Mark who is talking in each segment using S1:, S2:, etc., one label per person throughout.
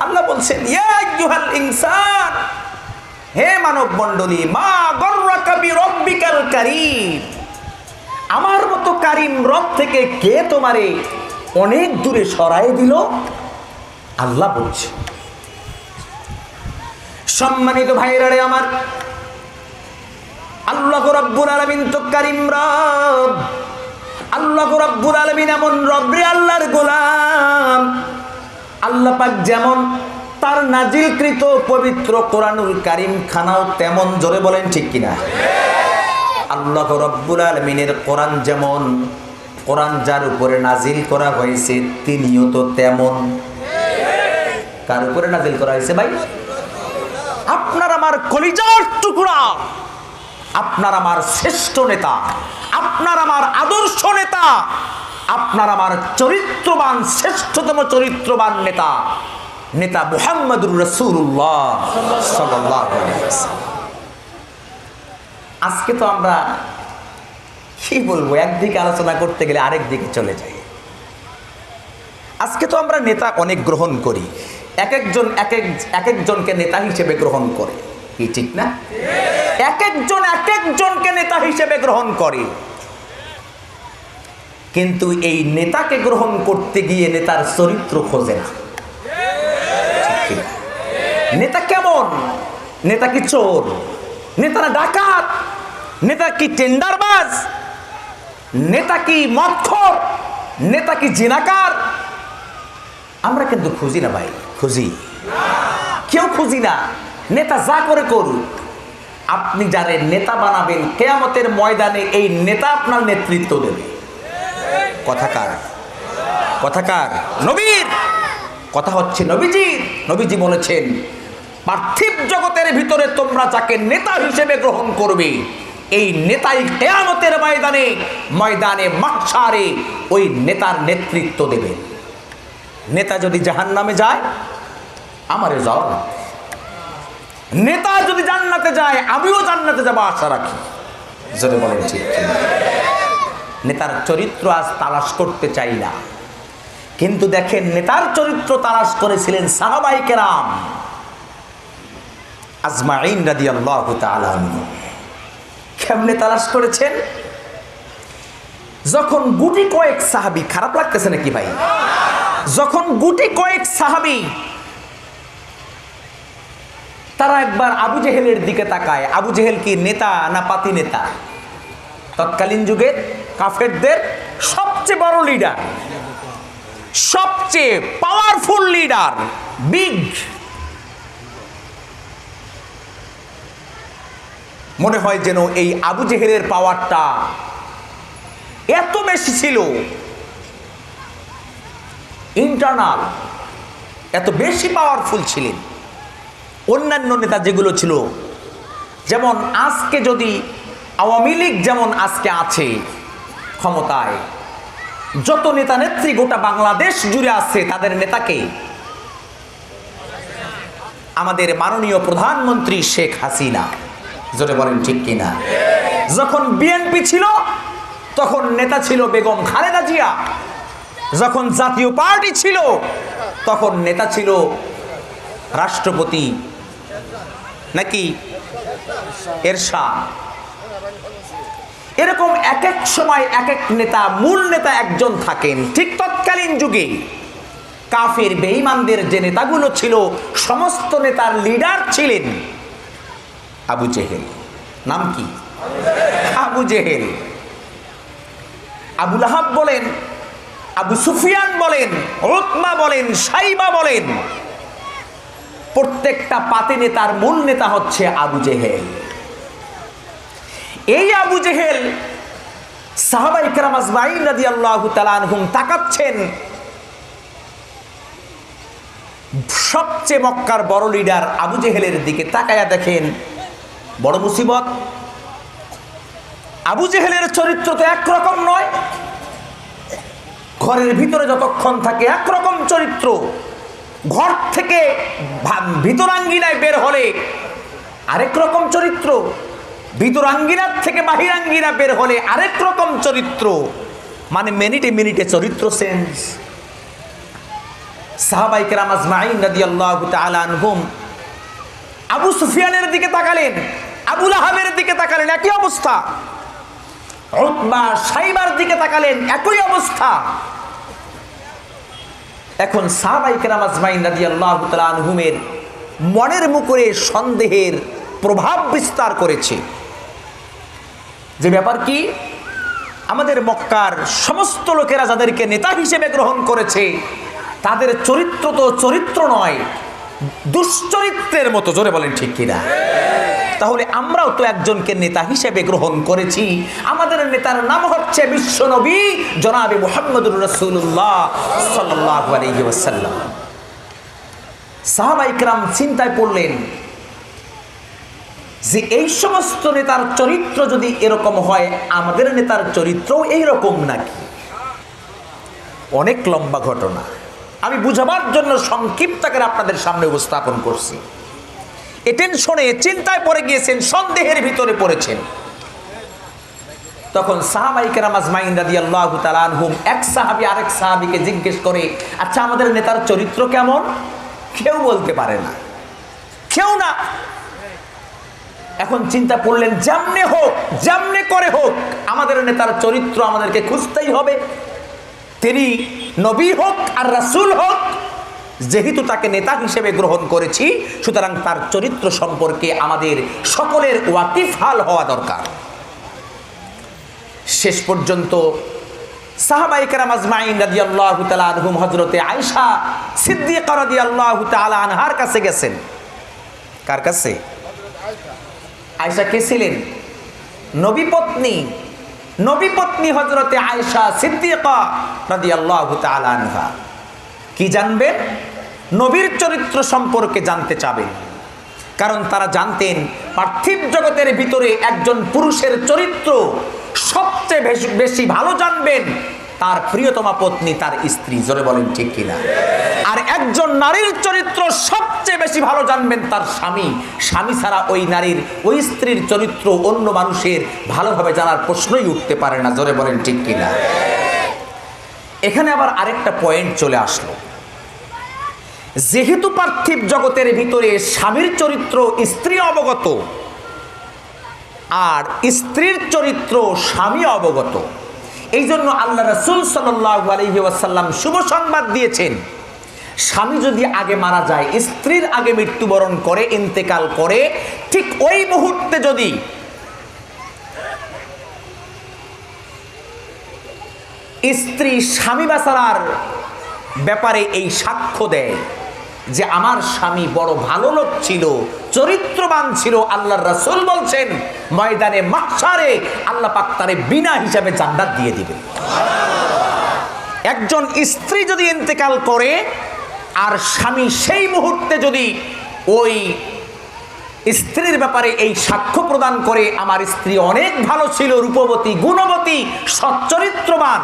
S1: আল্লাহ বলছেন, ইয়া আইয়ুহাল ইনসান, হে মানব মণ্ডলী, মা গররাকা বিরব্বিকাল কারীম, আমার মতো কারীম রব থেকে কে তোমারে অনেক দূরে সরায় দিল? আল্লাহ বলছে। সম্মানিত ভাইরা রে আমার, আল্লাহ রাব্বুল আলামিন তো কারীম রব। আল্লাহ রাব্বুল আলামিন এমন রব রে, আল্লাহর গোলাম। আল্লাহ পাক যেমন তার নাজিলকৃত পবিত্র কোরআনুল কারীম খানাও তেমন, জোরে বলেন ঠিক কিনা? আল্লাহ রাব্বুল আলামিনের কোরআন যেমন, কোরআন যার উপরে নাজিল করা হয়েছে তিনিও তো তেমন। কার উপরে নাজিল করা হয়েছে ভাই? আপনার আমার কলিজার টুকরা, আপনার আমার শ্রেষ্ঠ নেতা, আপনার আমার আদর্শ নেতা, আপনার আমার চরিত্রবান, শ্রেষ্ঠতম চরিত্রবান নেতা, নেতা মুহাম্মদুর রাসূলুল্লাহ সাল্লাল্লাহু আলাইহি ওয়াসাল্লাম। আজকে তো আমরা কি বলবো, একদিকে আলোচনা করতে গেলে আরেক দিকে চলে যাই। আজকে তো আমরা নেতা অনেক গ্রহণ করি, এক একজনকে নেতা হিসেবে গ্রহণ করে, কি ঠিক না? এক একজনকে নেতা হিসেবে গ্রহণ করে, কিন্তু এই নেতাকে গ্রহণ করতে গিয়ে নেতার চরিত্র খোঁজে না। নেতা কেমন? নেতা কি চোর? নেতা না ডাকাত? নেতা কি টেন্ডারবাজ? নেতা কি মদখোর? নেতা কি জিনাকার? আমরা কিন্তু খুঁজি না ভাই, খুঁজি? কেউ খুঁজি না। নেতা যা করে করুক, আপনি যারে নেতা বানাবেন কিয়ামতের ময়দানে এই নেতা আপনার নেতৃত্ব দেবে। কথাকার কথাকার নবীর কথা হচ্ছে নবীজির। নবীজি বলেছেন, পার্থিব জগতের ভিতরে তোমরা যাকে নেতা হিসেবে গ্রহণ করবে, এই নেতাই কিয়ামতের ময়দানে মাহশারে ওই নেতার নেতৃত্ব দেবে। নেতা যদি জাহান্নামে যায়, আমারে যাও না। নেতা যদি জান্নাতে যায়, আমিও জান্নাতে যাব আশা রাখি। যদি বলেন ঠিক। নেতার চরিত্র আজ তালাশ করতে চাই না, কিন্তু দেখেন নেতার চরিত্র তালাশ করেছিলেন সাহাবায়ে কেরাম আজমাইন রাদিয়াল্লাহু তাআলা আনহু। কেমনে তালাশ করেছেন? যখন গুটি কয়েক সাহাবী, খারাপ লাগতেছে নাকি ভাই? যখন গুটি কয়েক সাহাবী তারা একবার আবু জেহেলের দিকে তাকায়। আবু জেহেল কি নেতা না পাতি নেতা? তৎকালীন যুগে কাফেরদের সবচেয়ে বড় লিডার, সবচেয়ে পাওয়ারফুল লিডার, বিগ। মনে হয় যেন এই আবু জেহেলের পাওয়ারটা এত বেশি ছিল, ইন্টারনাল এত বেশি পাওয়ারফুল ছিলেন। অন্যান্য নেতা যেগুলো ছিল, যেমন আজকে যদি আওয়ামী লীগ যেমন আজকে আছে ক্ষমতায়, যত নেতা নেত্রী গোটা বাংলাদেশ জুড়ে আছে, তাদের নেতাকে আমাদের মাননীয় প্রধানমন্ত্রী শেখ হাসিনা। জোরে বলেন ঠিক কিনা? যখন বিএনপি ছিল তখন নেতা ছিল বেগম খালেদা জিয়া। যখন জাতীয় পার্টি ছিল তখন নেতা ছিল রাষ্ট্রপতি নাকি এরশাদ। এরকম এক এক সময় এক এক নেতা, মূল নেতা একজন থাকেন। ঠিক তৎকালীন যুগে কাফের বেঈমানদের যে নেতাগুলো ছিল, সমস্ত নেতার লিডার ছিলেন আবু জেহেল। নাম কি? আবু জেহেল। আবু লাহাব বলেন, আবু সুফিয়ান বলেন, উতবা বলেন, সাইবা বলেন, প্রত্যেকটা পাতি নেতার মূল নেতা হচ্ছে আবু জেহেল। এই আবু জেহেল সাহাবায়ে কেরাম আজমাইন রাদিয়াল্লাহু তাআলা আনহুম তাকাচ্ছেন, সবচেয়ে মক্কার বড় লিডার আবু জেহেলের দিকে তাকায়া দেখেন বড় মুসিবত। আবু জেহেলের চরিত্র তো একরকম নয়, ঘরের ভিতরে যতক্ষণ থাকে একরকম চরিত্র, ঘর থেকে ভিতরাঙ্গিনায় বের হলে আরেক রকম চরিত্র, ভিতরাঙ্গিনার থেকে বাহিরাঙ্গিনা বের হলে আরেক রকম চরিত্র। মানে মিনিটে মিনিটে চরিত্র চেঞ্জ। সাহাবায়ে কেরাম আজমাইন রাদিয়াল্লাহু তাআলা আনহুম আবু সুফিয়ানের দিকে তাকালেন, আবু লাহাবের দিকে তাকালেন, একই অবস্থা। উতবা সাইবার দিকে তাকালেন, একই অবস্থা। এখন সাহাবায়ে কেরাম আজমাইন রাদিয়াল্লাহু তাআলা আনহুমের মনের মুখরে সন্দেহের প্রভাব বিস্তার করেছে। যে ব্যাপার কি, আমাদের মক্কার সমস্ত লোকেরা যাদেরকে নেতা হিসেবে গ্রহণ করেছে তাদের চরিত্র তো চরিত্র নয়, দুশ্চরিত্রের মতো। জোরে বলেন ঠিক কিনা? তাহলে আমরাও তো একজনকে নেতা হিসেবে গ্রহণ করেছি। আমাদের নেতার নাম হচ্ছে বিশ্বনবী জনাবে মুহাম্মদুর রাসূলুল্লাহ সাল্লাল্লাহু আলাইহি ওয়াসাল্লাম। সাহাবায়ে কেরাম চিন্তায় পড়লেন যে এই সমস্ত নেতার চরিত্র যদি এরকম হয়, আমাদের নেতার চরিত্রও এইরকম নাকি? অনেক লম্বা ঘটনা, আমি বুঝাবার জন্য সংক্ষিপ্ত আকারে আপনাদের সামনে উপস্থাপন করছি। এ টেনশনে চিন্তায় পড়ে গিয়েছেন, সন্দেহের ভিতরে পড়েছেন। তখন সাহাবায়ে কেরাম আজমাইন রাদিয়াল্লাহু তাআলা আনহুম এক সাহাবী আরেক সাহাবীকে জিজ্ঞেস করে, আচ্ছা আমাদের নেতার চরিত্র কেমন? কেউ বলতে পারে না, কেউ না। এখন চিন্তা করলেন, যেমনে হোক, যেমনে করে হোক, আমাদের নেতার চরিত্র আমাদেরকে খুঁজতেই হবে। তিনি নবী হোক আর রাসূল হোক, যেহেতু তাকে নেতা হিসেবে গ্রহণ করেছি, সুতরাং তার চরিত্র সম্পর্কে আমাদের সকলের ওয়াকিফহাল হওয়া দরকার। শেষ পর্যন্ত সাহাবায়ে কেরাম আজমাইন রাদিয়াল্লাহু তাআলা আনহুম হযরতে আয়েশা সিদ্দিকা রাদিয়াল্লাহু তাআলা আনহার কাছে গেছেন। কার কাছে? আয়েশা কে ছিলেন? নবী পত্নী, নবী পত্নী হযরতে আয়েশা সিদ্দিকা রাদিয়াল্লাহু তাআলা আনহা। কি জানবেন? নবীর চরিত্র সম্পর্কে জানতে চাবেন। কারণ তারা জানতেন পার্থিব জগতের ভিতরে একজন পুরুষের চরিত্র সবচেয়ে বেশি ভালো জানবেন তার প্রিয়তমা পত্নী, তার স্ত্রী। জোরে বলেন ঠিক কিনা? আর একজন নারীর চরিত্র সবচেয়ে বেশি ভালো জানবেন তার স্বামী। স্বামী ছাড়া ওই নারীর, ওই স্ত্রীর চরিত্র অন্য মানুষের ভালোভাবে জানার প্রশ্নই উঠতে পারে না। জোরে বলেন ঠিক কিনা? এখানে আবার আরেকটা পয়েন্ট চলে আসলো। যেহেতু পার্থিব জগতের ভিতরে স্বামীর চরিত্র স্ত্রী অবগত আর স্ত্রীর চরিত্র স্বামী অবগত, এই জন্য আল্লাহ রাসূল সাল্লাল্লাহু আলাইহি ওয়াসাল্লাম শুভ সংবাদ দিয়েছেন, স্বামী যদি আগে মারা যায়, স্ত্রীর আগে মৃত্যুবরণ করে, ইন্তেকাল করে, ঠিক ওই মুহূর্তে যদি স্ত্রী স্বামী বাঁচার ব্যাপারে এই সাক্ষ্য দেয় যে আমার স্বামী বড় ভালো লোক ছিল, চরিত্রবান ছিল, আল্লাহর রাসূল বলছেন ময়দানে মাহশারে আল্লাহ পাক তারে বিনা হিসাবে জান্নাত দিয়ে দিবেন। একজন স্ত্রী যদি ইন্তেকাল করে আর স্বামী সেই মুহূর্তে যদি ওই স্ত্রীর ব্যাপারে এই সাক্ষ্য প্রদান করে, আমার স্ত্রী অনেক ভালো ছিল, রূপবতী, গুণবতী, সচ্চরিত্রবান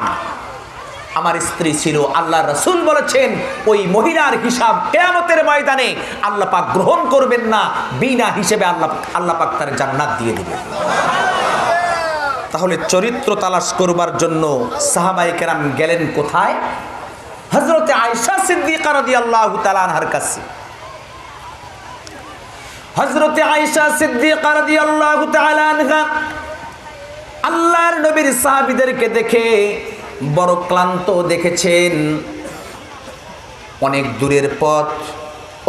S1: আমার স্ত্রী ছিল, আল্লাহর রাসূল বলেছেন ওই মহিলার হিসাব কিয়ামতের ময়দানে আল্লাহ পাক গ্রহণ করবেন না, বিনা হিসেবে আল্লাহ পাক তার জান্নাত দিয়ে দিবেন। তাহলে চরিত্র তালাশ করবার জন্য সাহাবায়ে কেরাম গেলেন কোথায়? হযরতে আয়েশা সিদ্দিকা রাদিয়াল্লাহু তাআলা আনহার কাছে। হযরতে আয়েশা সিদ্দিকা রাদিয়াল্লাহু তাআলা আনহা আল্লাহর নবীর সাহাবীদেরকে দেখে বড় ক্লান্ত দেখেছেন। অনেক দূরের পথ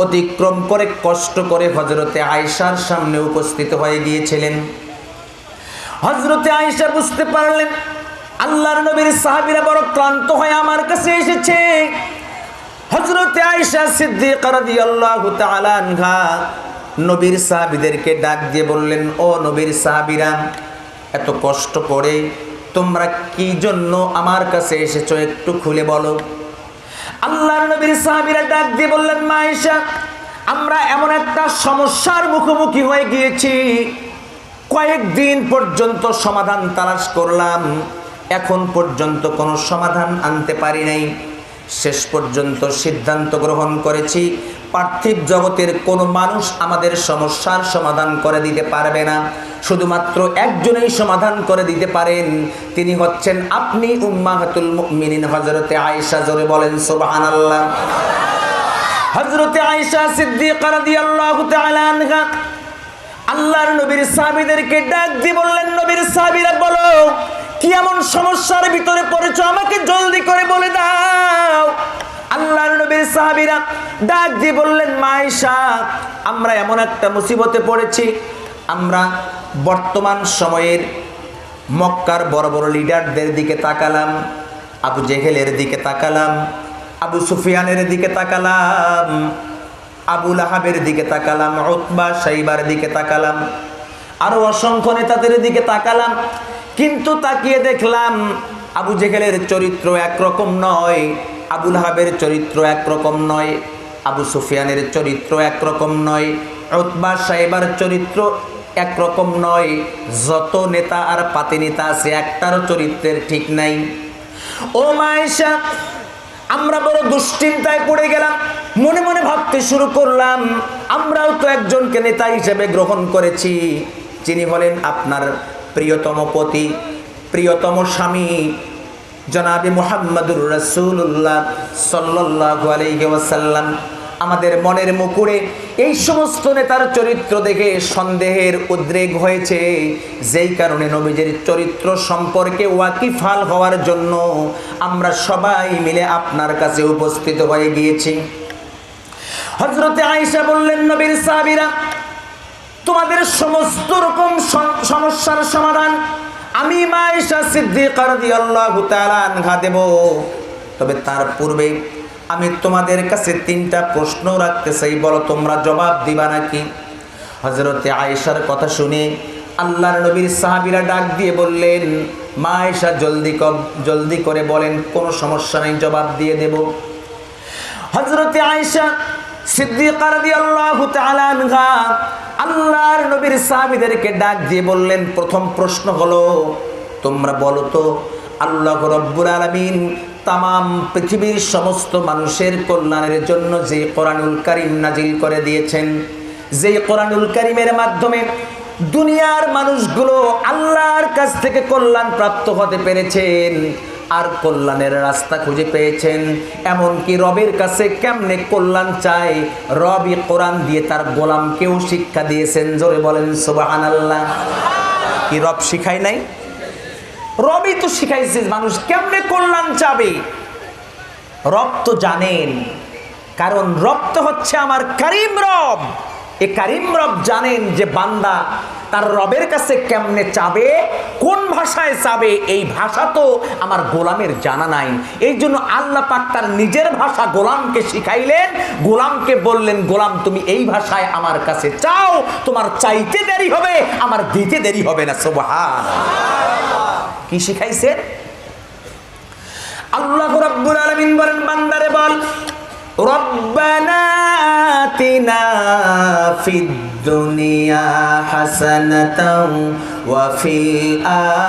S1: অতিক্রম করে কষ্ট করে হযরতে আয়েশার সামনে উপস্থিত হয়ে গিয়েছিলেন। হযরতে আয়েশা বুঝতে পারলেন আল্লাহর নবীর সাহাবীরা বড় ক্লান্ত হয়ে আমার কাছে এসেছে। হযরতে আয়েশা সিদ্দিকা রাদিয়াল্লাহু তাআলা আনহা নবীর সাহাবীদেরকে ডাক দিয়ে বললেন, ও নবীর সাহাবীরা, এত কষ্ট করে তোমরা কি জন্য আমার কাছে এসেছো, একটু খুলে বলো। আল্লাহর নবীর সাহাবীরা ডাক দিয়ে বললেন, মা আয়েশা, আমরা এমন একটা সমস্যার মুখোমুখি হয়ে গিয়েছি, কয়েকদিন পর্যন্ত সমাধান তালাশ করলাম, এখন পর্যন্ত কোনো সমাধান আনতে পারি নাই। শেষ পর্যন্ত সিদ্ধান্ত গ্রহণ করেছি পার্থিব জগতের কোনো মানুষ আমাদের সমস্যার সমাধান করে দিতে পারবে না, শুধুমাত্র একজনই সমাধান করে দিতে পারেন, তিনি হচ্ছেন আপনি উম্মাহাতুল মুমিনিন হযরতে আয়েশা। জোরে বলেন সুবহানাল্লাহ। হযরতে আয়েশা সিদ্দিকা রাদিয়াল্লাহু তাআলা আনহা আল্লাহর নবীর সাহাবীদেরকে ডাক দিয়ে বললেন, নবীর সাহাবীরা বলো, কি এমন সমস্যার ভিতরে পড়েছো, আমাকে জলদি করে বলে দাও। আল্লাহর নবীর সাহাবীরা ডাক দিয়ে বললেন, মা আয়েশা, আমরা এমন একটা মুসিবতে পড়েছি। আমরা বর্তমান সময়ের মক্কার বড় বড় লিডারদের দিকে তাকালাম, আবু জেহেলের দিকে তাকালাম, আবু সুফিয়ানের দিকে তাকালাম, আবু লাহাবের দিকে তাকালাম, উতবা শাইবার দিকে তাকালাম, আরো অসংখ্য নেতাদের দিকে তাকালাম। কিন্তু তাকিয়ে দেখলাম আবু জেহেলের চরিত্র একরকম নয়, আবু লাহাবের চরিত্র একরকম নয়, আবু সুফিয়ানের চরিত্র একরকম নয়, উতবা শাইবার চরিত্র একরকম নয়। যত নেতা আর পাতি নেতা আছে একটারও চরিত্রের ঠিক নাই। ও মা আয়েশা, আমরা বড় দুশ্চিন্তায় পড়ে গেলাম। মনে মনে ভাবতে শুরু করলাম, আমরাও তো একজনকে নেতা হিসেবে গ্রহণ করেছি, যিনি হলেন আপনার প্রিয়তম পতি, প্রিয়তম স্বামী জনাবে মুহাম্মদুর রাসূলুল্লাহ সাল্লাল্লাহু আলাইহি ওয়াসাল্লাম। আমাদের মনের মুকুরে এই সমস্ত নেতার চরিত্র দেখে সন্দেহের উদ্রেক হয়েছে, যেই কারণে নবীজির চরিত্র সম্পর্কে ওয়াকিফাল হওয়ার জন্য আমরা সবাই মিলে আপনার কাছে উপস্থিত হয়ে গিয়েছি। হযরতে আয়েশা বললেন, নবীর সাহাবীরা, তোমাদের সমস্ত রকম সমস্যার সমাধান আমি মা আয়েশা সিদ্দিকা রাদিয়াল্লাহু তাআলা আনহা দেব। তবে তার পূর্বে আমি তোমাদের কাছে 3টা প্রশ্ন রাখতে চাই, বলো তোমরা জবাব দিবা নাকি? হযরতে আয়েশার কথা শুনে আল্লাহর নবীর সাহাবীরা ডাক দিয়ে বললেন, মা আয়েশা জলদি করে বলেন, কোনো সমস্যা নেই, জবাব দিয়ে দেব। হযরতে আয়েশা সিদ্দিকা রাদিয়াল্লাহু তাআলা আনহা আল্লাহর নবীর সাহাবীদেরকে ডাক দিয়ে বললেন, প্রথম প্রশ্ন হলো, তোমরা বলো তো আল্লাহ রাব্বুল আলামিন তামাম পৃথিবীর সমস্ত মানুষের কল্যাণের জন্য যে কোরআনুল কারীম নাজিল করে দিয়েছেন, যে কোরআনুল কারীমের মাধ্যমে দুনিয়ার মানুষগুলো আল্লাহর কাছ থেকে কল্যাণ প্রাপ্ত হতে পেরেছেন আর কল্যাণের রাস্তা খুঁজে পেয়েছেন, এমনকি রবের কাছে কেমনে কল্যাণ চায় রবই কোরআন দিয়ে তার গোলামকেও শিক্ষা দিয়েছেন। জোরে বলেন সুবহানাল্লাহ। কি রব শিখায় নাই? রবই তো শিখাইছে মানুষ কেমনে কল্যাণ চাবে। রব তো জানেন, কারণ রব তো হচ্ছে আমার কারীম রব। এই কারীম রব জানেন যে বান্দা তার রবের কাছে কেমনে চাবে, কোন ভাষায় চাবে, এই ভাষা তো আমার গোলামের জানা নাই। এই জন্য আল্লাহ পাক তার নিজের ভাষা গোলামকে শিখাইলেন, গোলামকে বললেন, গোলাম তুমি এই ভাষায় আমার কাছে চাও, তোমার চাইতে দেরি হবে, আমার দিতে দেরি হবে না। সুবহানাল্লাহ। কি শিখাইছেন? আল্লাহ রাব্বুল আলামিন বলেন, বান্দারে বল, রব্বানা আতিনা ফিদ দুনিয়া হাসানাতাও ওয়া ফিল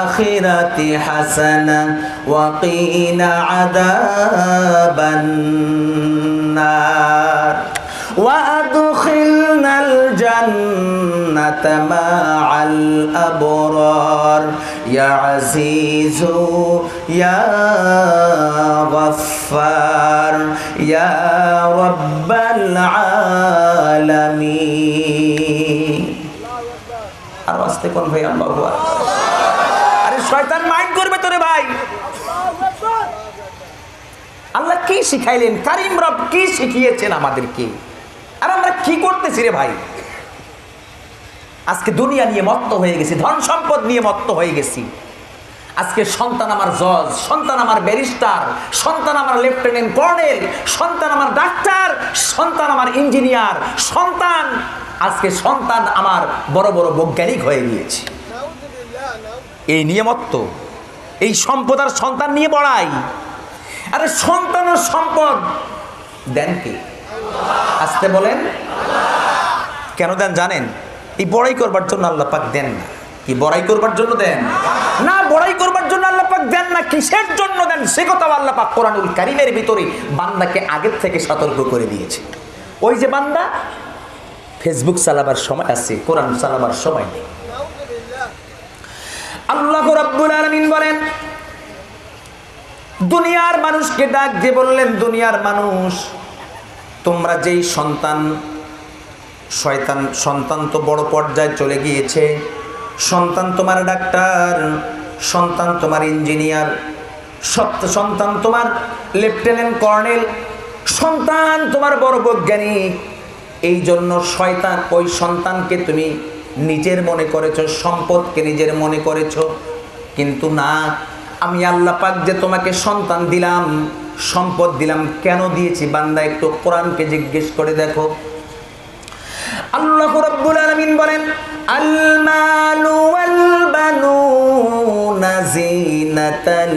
S1: আখিরাতি হাসানা ওয়া কিনা আযাবান নার ওয়া আদখিলনাল জান্নাতা মা'আল আবরার ইয়া আজিজু ইয়া গফফার ইয়া রাব্বাল আলামিন। আর আস্তে কোন ভাই, আল্লাহু আকবার। আরে শয়তান মাইন্ড করবে তোরে ভাই। আল্লাহ কি শিখাইলেন, কারীম রব কি শিখিয়েছেন আমাদেরকে, আর আমরা কি করতেছি রে ভাই? আজকে দুনিয়া নিয়ে মত্ত হয়ে গেছি, ধন সম্পদ নিয়ে মত্ত হয়ে গেছি। আজকে সন্তান আমার জজ, সন্তান আমার ব্যারিস্টার, সন্তান আমার লেফটেন্যান্ট কর্নেল, সন্তান আমার ডাক্তার, সন্তান আমার ইঞ্জিনিয়ার, আজকে সন্তান আমার বড় বড় বৈজ্ঞানিক হয়ে গিয়েছে। এই নিয়ে মত্ত, এই সম্পদ আর সন্তান নিয়ে বড়াই। আরে সন্তান ও সম্পদ দেন কে? আসতে বলেন। কেন দেন জানেন? এই বড়াই করবার জন্য আল্লাহ পাক দেন না। কি বড়াই করবার জন্য দেন না? বড়াই করবার জন্য আল্লাহ পাক দেন না। কিসের জন্য দেন সে কথা আল্লাহ পাক কোরআনুল কারীমের ভিতরে বান্দাকে আগের থেকে সতর্ক করে দিয়েছে। ওই যে বান্দা ফেসবুক চালাবার সময় আছে, কোরআন চালাবার সময় নেই। আল্লাহ রাব্বুল আলামিন বলেন, দুনিয়ার মানুষকে ডাক দিয়ে বললেন, দুনিয়ার মানুষ তোমরা যেই সন্তান তো বড় পর্যায়ে চলে গিয়েছে, সন্তান তোমার ডাক্তার, সন্তান তোমার ইঞ্জিনিয়ার, সন্তান তোমার লেফটেন্যান্ট কর্নেল, সন্তান তোমার বড় বৈজ্ঞানিক। এই জন্য শয়তান ওই সন্তানকে তুমি নিজের মনে করেছো, সম্পদকে নিজের মনে করেছো। কিন্তু না, আমি আল্লাহ পাক যে তোমাকে সন্তান দিলাম, সম্পদ দিলাম, কেন দিয়েছি বান্দা একটু কোরআনকে জিজ্ঞেস করে দেখো। আল্লাহ রাব্বুল আলামিন বলেন, আল মালু ওয়াল বানুনা জিনাতাল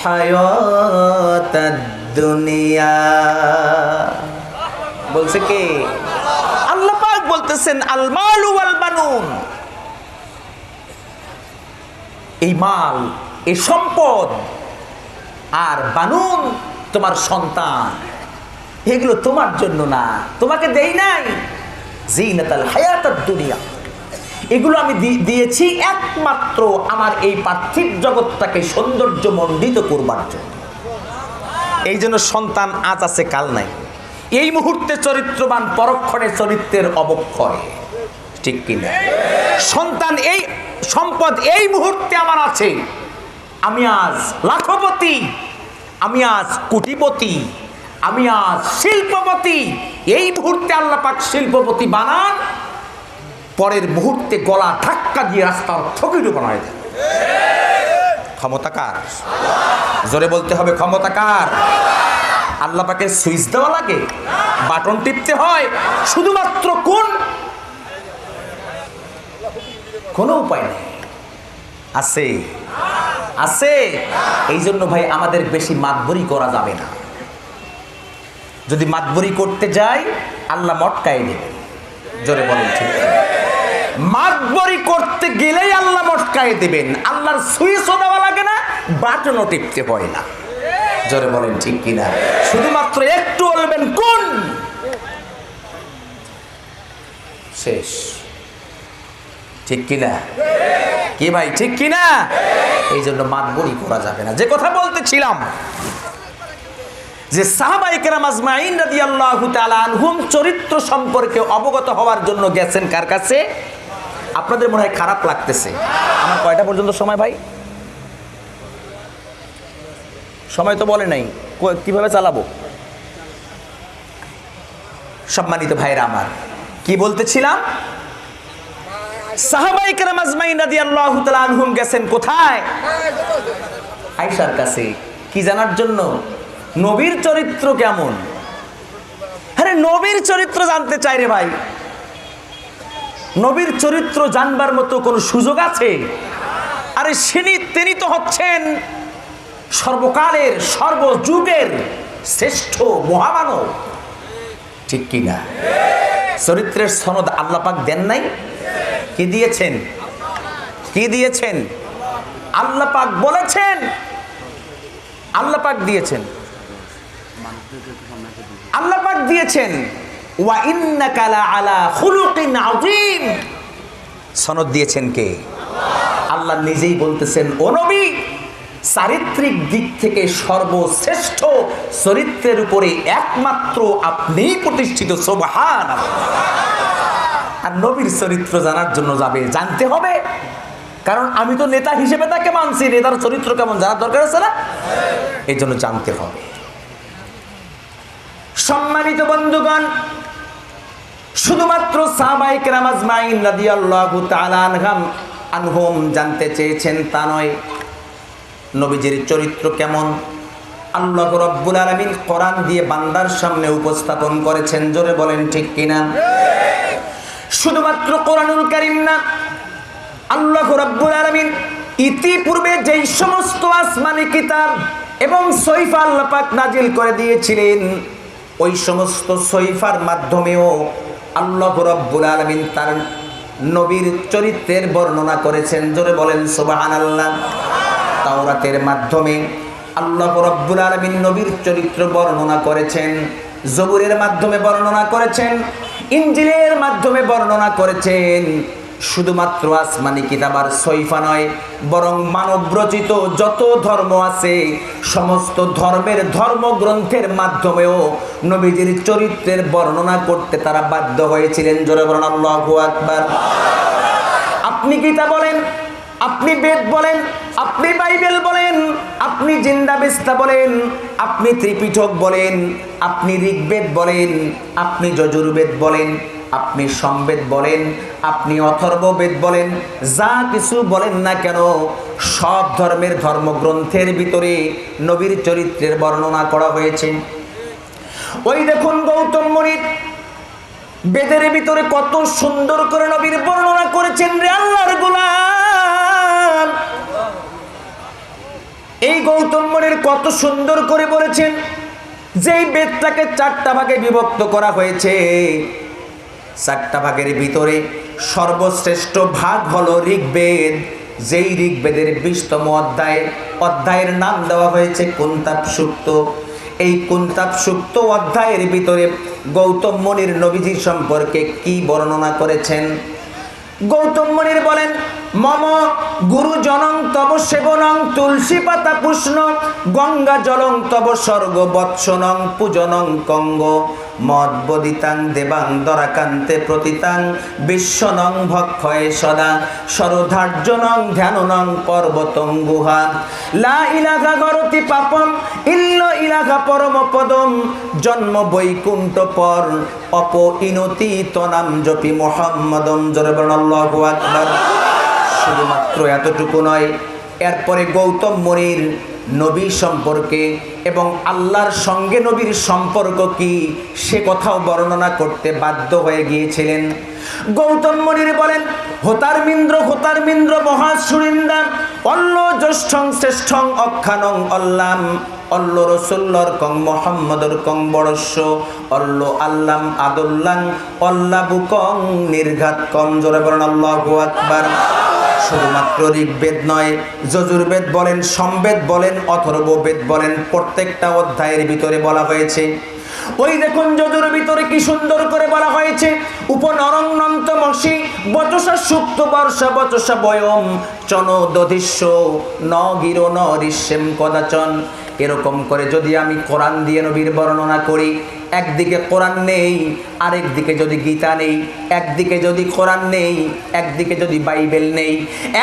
S1: হায়াতাদ দুনিয়া। বলছে কে? আল্লাহ পাক বলতেছেন আল মালু ওয়াল বানুন, এই মাল, এই সম্পদ, আর বানুন তোমার সন্তান, এগুলো তোমার জন্য না, তোমাকে দেই নাই। জিনাতাল হায়াতাদ দুনিয়া, এগুলো আমি দিয়েছি একমাত্র আমার এই পার্থিব জগৎটাকে সৌন্দর্যমণ্ডিত করবার জন্য। এই জন্য সন্তান আজ আছে কাল নাই, এই মুহূর্তে চরিত্রবান, পরক্ষণে চরিত্রের অবক্ষয়, ঠিক কিনা? সন্তান, এই সম্পদ এই মুহূর্তে আমার আছে, আমি আজ লাখপতি, আমি আজ কোটিপতি, আমি আজ শিল্পপতি। এই মুহূর্তে আল্লাহ পাক শিল্পপতি বানান, পরের মুহূর্তে গলা ধাক্কা দিয়ে রাস্তার ফকির বানায় দেন। ক্ষমতা কার? জোরে বলতে হবে, ক্ষমতা কার? আল্লাহ পাকের সুইচ দেওয়া লাগে, বাটন টিপতে হয় শুধুমাত্র কোনো উপায় নেই। আছে আছে। এই জন্য ভাই আমাদের বেশি মাতবরি করা যাবে না। যদি মাতবরি করতে যাই আল্লাহ মটকায় দেবে। জোরে বলেন ঠিক? মাতবরি করতে গেলেই আল্লাহ মটকায় দেবেন। আল্লাহর সুইচও দেওয়া লাগে না, বাটনও টিপতে হয় না। জোরে বলেন ঠিক কিনা? শুধুমাত্র একটু বলবেন কোন, শেষ। ঠিক কিনা? কি ভাই ঠিক কিনা? এই জন্য মাতবরি করা যাবে না। যে কথা বলতেছিলাম, যে সাহাবায়ে কেরাম আজমাইন রাদিয়াল্লাহু তাআলা আনহুম চরিত্র সম্পর্কে অবগত হওয়ার জন্য গেছেন কার কাছে? আপনাদের মনে হয় খারাপ লাগতেছে। আমার কয়টা পর্যন্ত সময় ভাই? সময় তো বলে নাই, কিভাবে চালাবো? সম্মানিত ভাইরা আমার, কি বলতেছিলাম? সাহাবায়ে কেরাম আজমাইন রাদিয়াল্লাহু তাআলা আনহুম গেছেন কোথায়? আয়েশার কাছে। কি জানার জন্য? নবীর চরিত্র কেমন। আরে নবীর চরিত্র জানতে চাই রে ভাই। নবীর চরিত্র জানবার মতো কোনো সুযোগ আছে? আরে তিনি তো হচ্ছেন সর্বকালের, সর্বযুগের শ্রেষ্ঠ মহামানব, ঠিক কিনা? চরিত্রের সনদ আল্লাহ পাক দেন নাই? কি দিয়েছেন? কি দিয়েছেন? আল্লাহ পাক বলেছেন, আল্লাহ পাক দিয়েছেন, আল্লাহ পাক দিয়েছেন ওয়া ইন্নাকা লাআলা খুলুকিন আযীম। সনদ দিয়েছেন কে? আল্লাহ নিজেই বলতেছেন, ও নবী, চারিত্রিক দিক থেকে সর্বশ্রেষ্ঠ চরিত্রের উপরে একমাত্র আপনিই প্রতিষ্ঠিত। সুবহানাল্লাহ। আর নবীর চরিত্র জানার জন্য জানতে হবে, কারণ আমি তো নেতা হিসেবে তাকে মানছি, নেতার চরিত্র কেমন জানার দরকার আছে না? এই জন্য জানতে হবে। সম্মানিত বন্ধুগণ, শুধুমাত্র সাহাবায়ে কেরাম আজমাইন রাদিয়াল্লাহু তাআলা আনহুম জানতে চেয়েছেন তা নয়, নবীজির চরিত্র কেমন আল্লাহ রাব্বুল আলামিন কোরআন দিয়ে বান্দার সামনে উপস্থাপন করেছেন। জোরে বলেন ঠিক কিনা? শুধুমাত্র কোরআনুল কারীম না, আল্লাহ রাব্বুল আলামিন ইতিপূর্বে যেই সমস্ত আসমানি কিতাব এবং সহিফা আল্লাহ পাক নাজিল করে দিয়েছিলেন, ওই সমস্ত সহিফার মাধ্যমেও আল্লাহ রাব্বুল আলামিন তার নবীর চরিত্রের বর্ণনা করেছেন। জোরে বলেন সুবহানাল্লাহ। তাওরাতের মাধ্যমে আল্লাহ রাব্বুল আলামিন নবীর চরিত্র বর্ণনা করেছেন, জবুরের মাধ্যমে বর্ণনা করেছেন, ইনজিলের মাধ্যমে বর্ণনা করেছেন, শুধুমাত্র আসমানি কিতাব আর সহিফা নয়, বরং মানবরচিত যত ধর্ম আছে সমস্ত ধর্মের ধর্মগ্রন্থের মাধ্যমেও নবীজির চরিত্রের বর্ণনা করতে তারা বাধ্য হয়েছিলেন। জোরে বলেন আল্লাহু আকবার। আপনি গীতা বলেন, আপনি বেদ বলেন, আপনি বাইবেল বলেন, আপনি জিন্দাবেস্তা বলেন, আপনি ত্রিপিটক বলেন, আপনি ঋগ্বেদ বলেন, আপনি যজুর্বেদ বলেন, আপনি সমবেদ বলেন, আপনি অথর্ববেদ বলেন, যা কিছু বলেন না কেন সব ধর্মের ধর্মগ্রন্থের ভিতরে নবীর চরিত্রের বর্ণনা করা হয়েছে। ওই দেখুন গৌতম মুনি বেদের ভিতরে কত সুন্দর করে নবীর বর্ণনা করেছেন রে আল্লাহর গোলাম। এই গৌতম মুনির কত সুন্দর করে বলেছেন, যেই বেদটাকে 4টা ভাগে বিভক্ত করা হয়েছে, 4টা ভাগের ভিতরে সর্বশ্রেষ্ঠ ভাগ হলো ঋগ্বেদ। যেই ঋগ্বেদের 20তম অধ্যায়ের নাম দেওয়া হয়েছে কুন্তাপ সূক্ত। এই কুন্তাপ সূক্ত অধ্যায়ের ভিতরে গৌতম মুনির নবীজির সম্পর্কে কি বর্ণনা করেছেন? গৌতম মুনির বলেন, মম গুরু জনং তব সেবনং তুলসী পাতা পুষ্ণ গঙ্গা জলং তব স্বর্গ বৎসনং পূজনং কঙ্গ মদবদিতাং দেবাং দরাকান্তে প্রতিতাং বিশ্বনং ভক্ষয়ে সদা সরধার্যনং ধ্যাননং পর্বতং গুহা লা ইলাহা গরতি পাপম ইল্ল ইলাহা পরম পদম জন্ম বৈকুণ্ঠ পর অপ ইনতি তনাম জপি মুহাম্মাদম। জোরে বলেন আল্লাহু আকবার। শুধুমাত্র এতটুকু নয়, এরপরে গৌতম মুনির নবী সম্পর্কে এবং আল্লাহর সঙ্গে নবীর সম্পর্ক কি সে কথাও বর্ণনা করতে বাধ্য হয়ে গিয়েছিলেন। গৌতম মুনির বলেন, হোতারমিন্দ্র মহাসুরিন্দা অল্ল জ্যৈষ্ঠং শ্রেষ্ঠং অখ্যানং অল্লাম অল্ল রসুল্লর কং মোহাম্মদর কং বড়স্য অল্ল আল্লাম আদুল্লাং অল্লাবু কং নির্ঘাত কম। জোরে বলেন আল্লাহু আকবার। শুধুমাত্র ঋগ্বেদ নয়, যজুর্বেদ বলেন, সমবেদ বলেন, অথর্ববেদ বলেন, প্রত্যেকটা অধ্যায়ের ভিতরে বলা হয়েছে। ওই দেখুন যজুর ভিতরে কি সুন্দর করে বলা হয়েছে, উপনরং নন্তমসি বচসা সুপ্ত বর্ষা বচসা বয়ম চন দধিস্য ন গিরো ন ঋষ্যেম কদাচন। এরকম করে যদি আমি কোরআন দিয়ে নবীর বর্ণনা করি, একদিকে কোরআন নেই, আরেক দিকে যদি গীতা নেই, একদিকে যদি কোরআন নেই, একদিকে যদি বাইবেল নেই,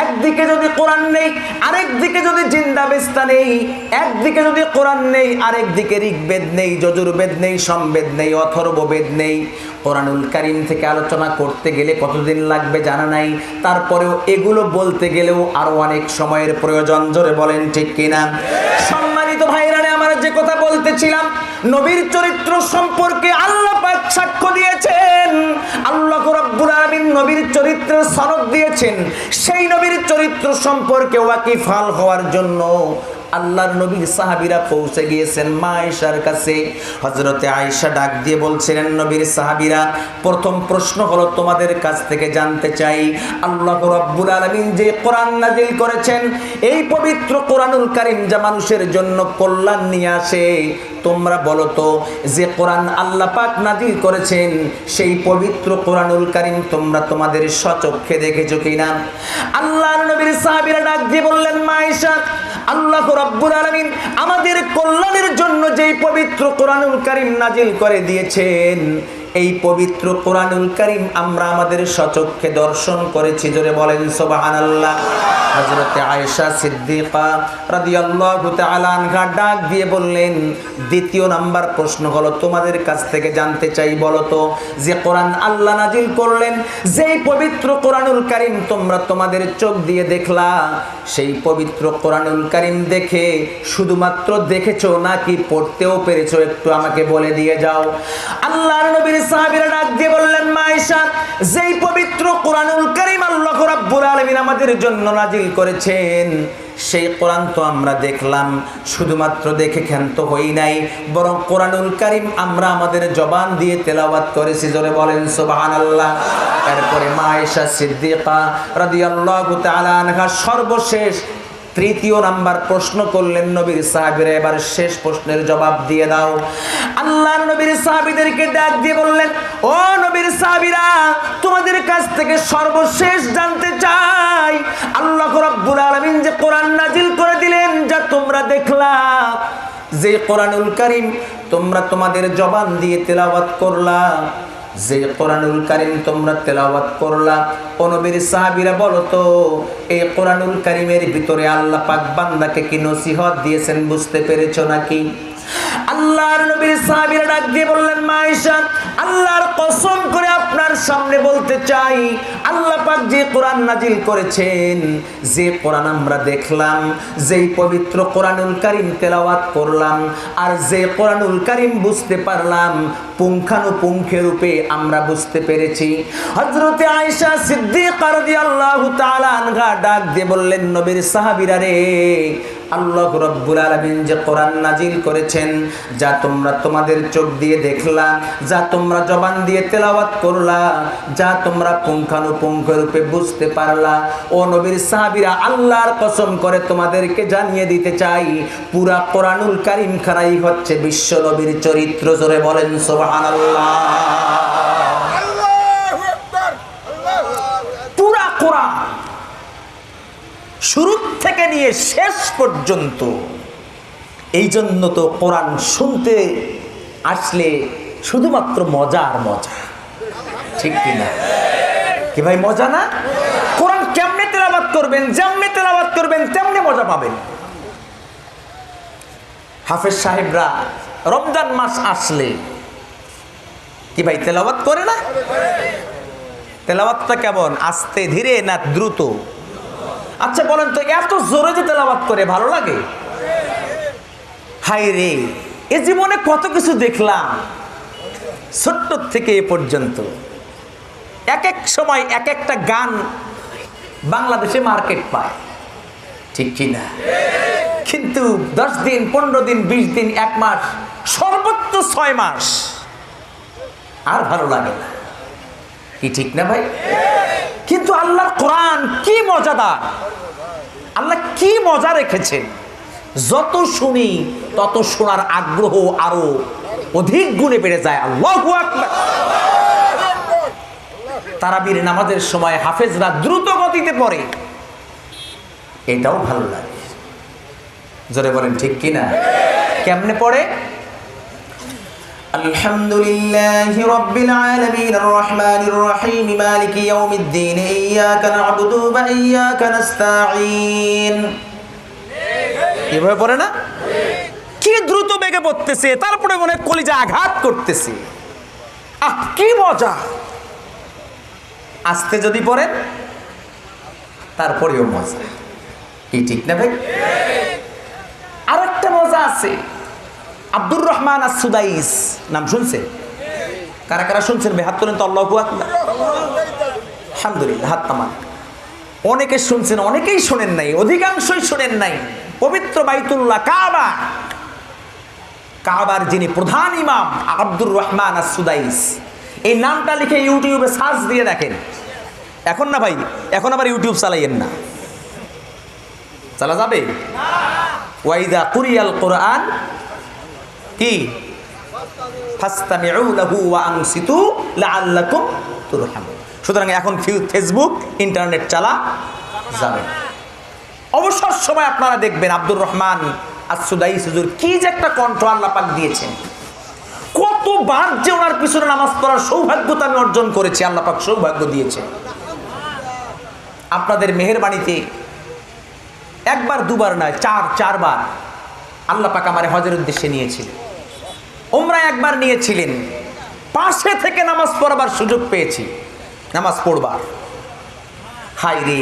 S1: একদিকে যদি কোরআন নেই, আরেক দিকে যদি জিন্দাবেস্তা নেই, একদিকে যদি কোরআন নেই, আরেক দিকে ঋগ্বেদ নেই, যজুর্বেদ নেই, সমবেদ নেই, অথর্ববেদ নেই, কোরআনুল কারীম থেকে আলোচনা করতে গেলে কতদিন লাগবে জানা নাই। তারপরেও এগুলো বলতে গেলেও আরো অনেক সময়ের প্রয়োজন। জোরে বলেন ঠিক কিনা? সম্মানিত ভাইরা, আমার যে কথা বলতেছিলাম, নবীর চরিত্র সম্পর্কে আল্লাহ পাক সাক্ষ্য দিয়েছেন, আল্লাহ রাব্বুল আলামিন নবীর চরিত্রের সনদ দিয়েছেন। সেই নবীর চরিত্র সম্পর্কে ওয়াকিফাল হওয়ার জন্য আল্লাহর নবীর সাহাবীরা পৌঁছে গিয়েছেন মা আয়েশার কাছে। হযরতে আয়েশা ডাক দিয়ে বলছিলেন, নবীর সাহাবীরা, প্রথম প্রশ্ন হলো তোমাদের কাছ থেকে জানতে চাই, আল্লাহ রাব্বুল আলামিন যে কোরআন নাযিল করেছেন, এই পবিত্র কোরআনুল কারীম যা মানুষের জন্য কল্যাণ নিয়ে আসে, তোমরা বলো তো যে কোরআন আল্লাহ পাক নাযিল করেছেন সেই পবিত্র কোরআনুল কারীম তোমরা তোমাদের স্বচক্ষে দেখেছো কিনা? আল্লাহর নবীর সাহাবীরা ডাক দিয়ে বললেন, মা আয়েশা, আল্লাহ রাব্বুল আলামিন আমাদের কল্যাণের জন্য যেই পবিত্র কোরআনুল কারীম নাযিল করে দিয়েছেন, এই পবিত্র কোরআনুল কারীম আমরা আমাদের স্বচক্ষে দর্শন করেছি। জোরে বলেন সুবহানাল্লাহ। হযরতে আয়েশা সিদ্দিকা রাদিয়াল্লাহু তাআলা আনহা ডাক দিয়ে বললেন, দ্বিতীয় নাম্বার প্রশ্ন হলো তোমাদের কাছ থেকে জানতে চাই, বলো তো যে কোরআন আল্লাহ নাযিল করলেন, যেই পবিত্র কোরআনুল কারীম তোমরা তোমাদের চোখ দিয়ে দেখলা, সেই পবিত্র কোরআনুল কারীম দেখে শুধুমাত্র দেখেছো নাকি পড়তেও পেরেছো? একটু আমাকে বলে দিয়ে যাও। আল্লাহর নবীর সাহাবীরা ডাক দিয়ে বললেন, মা আয়েশা, যেই পবিত্র কোরআনুল কারীম আল্লাহ রাব্বুল আলামিন আমাদের জন্য নাযিল করেছেন, সেই কোরআন তো আমরা দেখলাম, শুধুমাত্র দেখে ক্ষান্ত হই নাই, বরং কোরআনুল কারীম আমরা আমাদের জবান দিয়ে তেলাওয়াত করেছি। জোরে বলেন সুবহানাল্লাহ। এরপরে মা আয়েশা সিদ্দিকা রাদিয়াল্লাহু তাআলা আনহা সর্বশেষ তৃতীয় নাম্বার প্রশ্ন করলেন, নবীর সাহাবীরা এবার শেষ প্রশ্নের জবাব দিয়ে দাও। আল্লাহর নবীর সাহাবীদেরকে ডাক দিয়ে বললেন, ও নবীর সাহাবীরা, তোমাদের নবীর কাছ থেকে সর্বশেষ জানতে চাই, আল্লাহ রাব্বুল আলামিন যে কোরআন নাজিল করে দিলেন, যা তোমরা দেখলা, যে কোরআনুল কারীম তোমরা তোমাদের জবান দিয়ে তেলাওয়াত করলা, যে কোরআনুল কারীম তোমরা তেলাওয়াত করলা, ও নবীর সাহাবীরা বলো তো, এই কোরআনুল কারীমের ভিতরে আল্লাহ পাক বান্দাকে কি নসিহত দিয়েছেন বুঝতে পেরেছো নাকি? আল্লাহর নবীর সাহাবীরা ডাক দিয়ে বললেন, মা আয়েশা, আল্লাহর কসম করে আপনার সামনে বলতে চাই, আল্লাহ পাক যে কোরআন নাজিল করেছেন, যে কোরআন আমরা দেখলাম, যেই পবিত্র কোরআনুল কারীম তেলাওয়াত করলাম, আর যে কোরআনুল কারীম বুঝতে পারলাম, পুঙ্খানুপুঙ্খে রূপে আমরা বুঝতে পেরেছি। হযরতে আয়েশা সিদ্দিকা রাদিয়াল্লাহু তাআলা আনহা ডাক দিয়ে বললেন, নবীর সাহাবীরা রে, আল্লাহ রাব্বুল আলামিন যে কোরআন নাজিল করেছেন, যা তোমরা তোমাদের চোখ দিয়ে দেখলা, যা তোমরা জবান দিয়ে তেলাওয়াত করলা, যা তোমরা পুঙ্খানুপুঙ্খ রূপে বুঝতে পারলা, ও নবীর সাহাবীরা, আল্লাহর কসম করে তোমাদেরকে জানিয়ে দিতে চাই, পুরা কোরআনুল কারীম খানাই হচ্ছে বিশ্ব নবীর চরিত্র। জোরে বলেন সুবহানাল্লাহ। পুরা কোরআন শুরু থেকে নিয়ে শেষ পর্যন্ত। এই জন্য তো কোরআন শুনতে আসলে শুধুমাত্র মজা আর মজা, ঠিক কিনা? কি ভাই, মজা না? কোরআন কেমনে তেলাওয়াত করবেন, যেমনে তেলাওয়াত করবেন তেমনে মজা পাবেন। হাফেজ সাহেবরা রমজান মাস আসলে কি ভাই তেলাওয়াত করে না? তেলাওয়াতটা কেমন, আস্তে ধীরে না দ্রুত? আচ্ছা বলেন তো, এত জোরে যে তেলাওয়াত করে ভালো লাগে? হায় রে, এ জীবনে কত কিছু দেখলাম, ছোট্ট থেকে এ পর্যন্ত। এক এক সময় এক একটা গান বাংলাদেশে মার্কেট পায়, ঠিক কিনা? কিন্তু 10 দিন, 15 দিন, 20 দিন, 1 মাস, সর্বোচ্চ 6 মাস আর ভালো লাগে না, কি ঠিক না ভাই? কিন্তু আল্লাহর কোরআন কি মজাদার, আল্লাহ কি মজা রেখেছেন। যত শুনি তত শোনার আগ্রহ আরো অধিক গুণে বেড়ে যায়। আল্লাহু আকবার। তারাবির নামাজের সময় হাফেজরা দ্রুত গতিতে পড়ে, এটাও ভালো লাগে। জোরে বলেন ঠিক কিনা? কেমনে পড়ে? আলহামদুলিল্লাহি রাব্বিল আলামিন আর রহমানির রহিম মালিকি ইয়াউমিদ্দিন ইয়্যাকা না'বুদু ওয়া ইয়্যাকা নাস্তাঈন। এভাবে পড়ে না? কি দ্রুত বেগে পড়তেছে, তারপরে মনে কলিজা আঘাত করতেছে। আহ কি মজা! আস্তে যদি পড়েন তারপরেও মজা, কি ঠিক না ভাই? আরেকটা মজা আছে, আব্দুর রহমান আস-সুদাইস নাম শুনছেন? কারা কারা শুনছেন ভাই হাত তোলেন তো। আল্লাহু আকবার। আলহামদুলিল্লাহ, হাত নামান। অনেকে শুনছেন, অনেকেই শোনেন নাই, অধিকাংশই শোনেন নাই। পবিত্র বাইতুল্লাহ কাবা, কাবার যিনি প্রধান ইমাম আব্দুর রহমান আস-সুদাইস, এই নামটা লিখে ইউটিউবে সার্চ দিয়ে দেখেন। এখন না ভাই, এখন আবার ইউটিউব চালাইয়েন না, চালা যাবে? ওয়াইদা কুরিয়াল কোরআন কি ফাসতামিউ লাহু ওয়া আনসিতু লাআল্লাকুম তুরহামুন। সুতরাং এখন ফেসবুক, ইন্টারনেট চালা যাবে। অবসর সময় আপনারা দেখবেন আব্দুর রহমান আস-সুদাইস হুজুর কি যে একটা কণ্ঠ আল্লাহ পাক দিয়েছেন। কতবার যে ওনার পিছনে নামাজ পড়ার সৌভাগ্যতা আমি অর্জন করেছি, আল্লাহ পাক সৌভাগ্য দিয়েছে। আপনাদের মেহেরবানিতে একবার দুবার নয়, 4বার আল্লাহ পাক আমার হজের উদ্দেশ্যে নিয়েছিলেন। উমরা একবার নিয়েছিলেন, পাশে থেকে নামাজ পড়বার সুযোগ পেয়েছি, নামাজ পড়বার। হাই রে,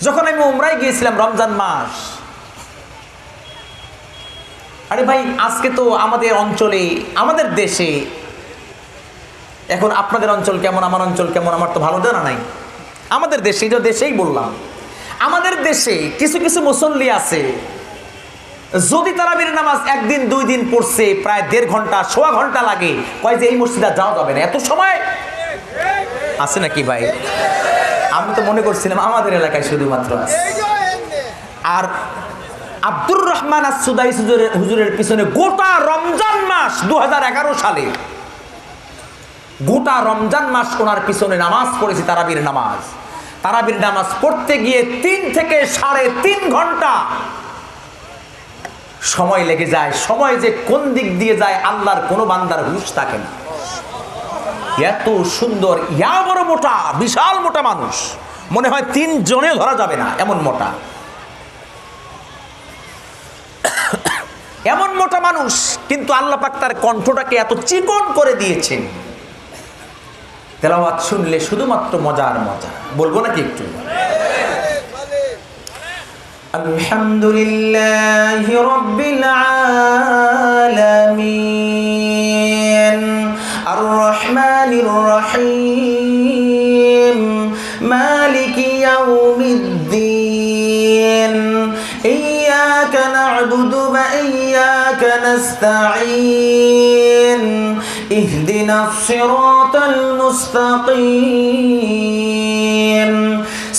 S1: যখন আমি উমরায় গিয়েছিলাম রমজান মাস, আরে ভাই আজকে তো আমাদের অঞ্চলে, আমাদের দেশে, এখন আপনাদের অঞ্চল কেমন, আমার অঞ্চল কেমন আমার তো ভালো জানা নাই। আমাদের দেশে, যে দেশেই বললাম, আমাদের দেশে কিছু কিছু মুসল্লি আছে, যদি তারাবির নামাজ 1 দিন 2 দিন পড়ছে, প্রায় 1.5 ঘন্টা, 1.25 ঘন্টা লাগে, কয় যে এই মসজিদে যাওয়া যাবে না, এত সময় আছে নাকি ভাই? আমি তো মনে করছিলাম আমাদের এলাকায় শুধুমাত্র আছে। আর আব্দুর রহমান আস-সুদাইস হুজুরের পিছনে গোটা রমজান মাস 2011 সালে গোটা রমজান মাস ওনার পিছনে নামাজ পড়েছি, তারাবির নামাজ। তারাবির নামাজ পড়তে গিয়ে 3 থেকে 3.5 ঘন্টা সময় লেগে যায়। সময় যে কোন দিক দিয়ে যায় আল্লাহর কোনো বান্দার হুঁশ থাকে না। এত সুন্দর, ইয়া বড় মোটা, বিশাল মোটা মানুষ, মনে হয় 3 জনে ধরা যাবে না, এমন মোটা। এমন মোটা মানুষ, কিন্তু আল্লাহ পাক তার কণ্ঠটাকে এত চিকন করে দিয়েছেন। তেলাওয়াত শুনলে শুধুমাত্র মজার মজা। বলবো নাকি একটু? আলহামদুলিল্লাহি রাব্বিল আলামিন আর রহমানির রহিম মালিকি ইয়াউমিদ্দিন ইয়্যাকা না'বুদু ওয়া ইয়্যাকা নাস্তাঈন ইহদিনাস সিরাতাল মুস্তাকিম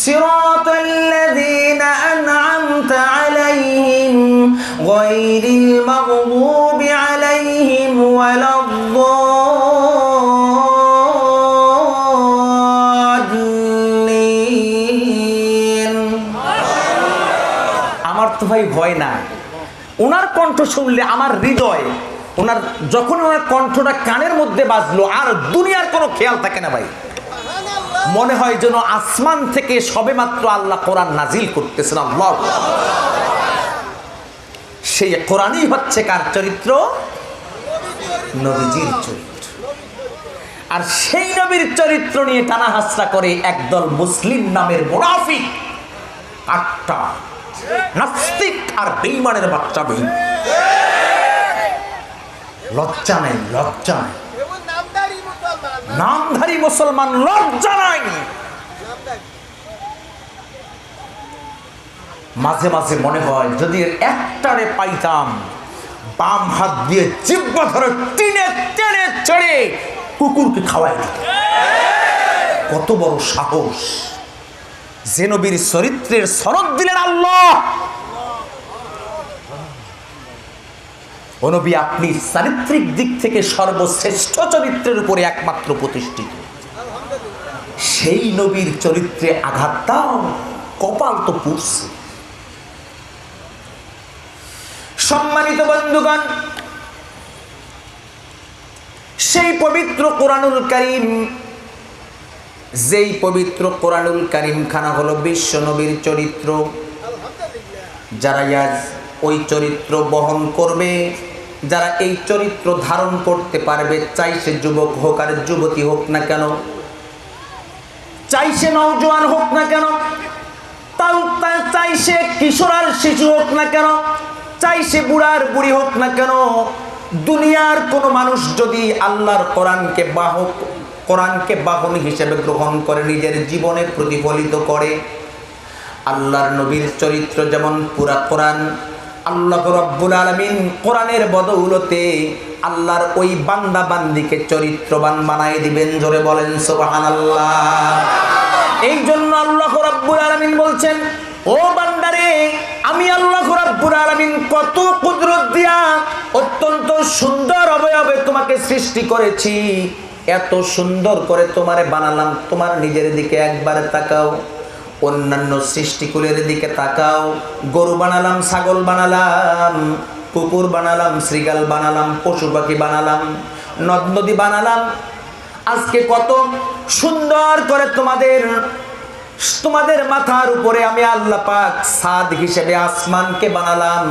S1: সিরাতাল লাযীনা আন'আমতা আলাইহিম গায়রিল মাগদুবি আলাইহিম ওয়ালাদ-দাল্লিন। আমার তো ভাই ভয় না, ওনার কণ্ঠ শুনলে আমার হৃদয়, ওনার যখন ওনার কণ্ঠটা কানের মধ্যে বাজলো আর দুনিয়ার কোনো খেয়াল থাকে না ভাই। মনে হয় যেন আসমান থেকে সবেমাত্র আল্লাহ কোরআন নাজিল করতেছেন। আল্লাহ, সেই কোরআনই হচ্ছে কার চরিত্র? নবীজির চরিত্র। আর সেই নবীর চরিত্র নিয়ে টানা হাসরা করে একদল মুসলিম নামের মুনাফিক, আটটা নাস্তিক আর বেঈমানের বাচ্চা। লজ্জা নাই, লজ্জা নাই। নামধারী মুসলমান, লজ্জা নাই। মাঝে মাঝে মনে হয় যদি একটারে পাইতাম, বাম হাত দিয়ে জিহ্বা ধরে টেনে টেনে চড়ে কুকুরকে খাওয়াই দিত। কত বড় সাহস! যে নবীর চরিত্রের সনদ দিলেন আল্লাহ। ও নবী, আপনি চারিত্রিক দিক থেকে সর্বশ্রেষ্ঠ চরিত্রের উপরে একমাত্র প্রতিষ্ঠিত। সেই নবীর চরিত্রে আঘাত দাও, কপাল তো পুড়ছে। সম্মানিত বন্ধুগণ, সেই পবিত্র কোরআনুল কারীম, যেই পবিত্র কোরআনুল কারীম খানা হলো বিশ্ব নবীর চরিত্র। যারা আজ ওই চরিত্র বহন করবে, যারা এই চরিত্র ধারণ করতে পারবে, চাই সে যুবক হোক আর যুবতী হোক না কেন, চাই সে নওজোয়ান হোক না কেন, চাই সে কিশোর আর শিশু হোক না কেন, চাই সে বুড়ার বুড়ি হোক না কেন, দুনিয়ার কোনো মানুষ যদি আল্লাহর কোরআনকে বাহন হিসেবে গ্রহণ করে, নিজের জীবনে প্রতিফলিত করে, আল্লাহর নবীর চরিত্র যেমন পুরা কোরআন, আল্লাহ রাব্বুল আলামিন কোরআনের বদৌলতে আল্লাহর ওই বান্দা বান্দিকে চরিত্রবান বানাই দিবেন। জোরে বলেন সুবহানাল্লাহ। এই জন্য আল্লাহ রাব্বুল আলামিন বলছেন, ও বান্দারে, আমি আল্লাহ রাব্বুল আলামিন কত কুদরত দিয়া অত্যন্ত সুন্দর অবয়বে তোমাকে সৃষ্টি করেছি, এত সুন্দর করে তোমারে বানালাম। তোমার নিজের দিকে একবার তাকাও, অন্যান্য সৃষ্টিকুলের দিকে তাকাও। গরু বানালাম, ছাগল বানালাম, কুকুর বানালাম, শৃগাল বানালাম, পশু পাখি বানালাম, নদ নদী বানালাম। আজকে কত সুন্দর করে তোমাদের মাথার উপরে আমি আল্লাহ পাক ছাদ হিসেবে আসমানকে বানালাম,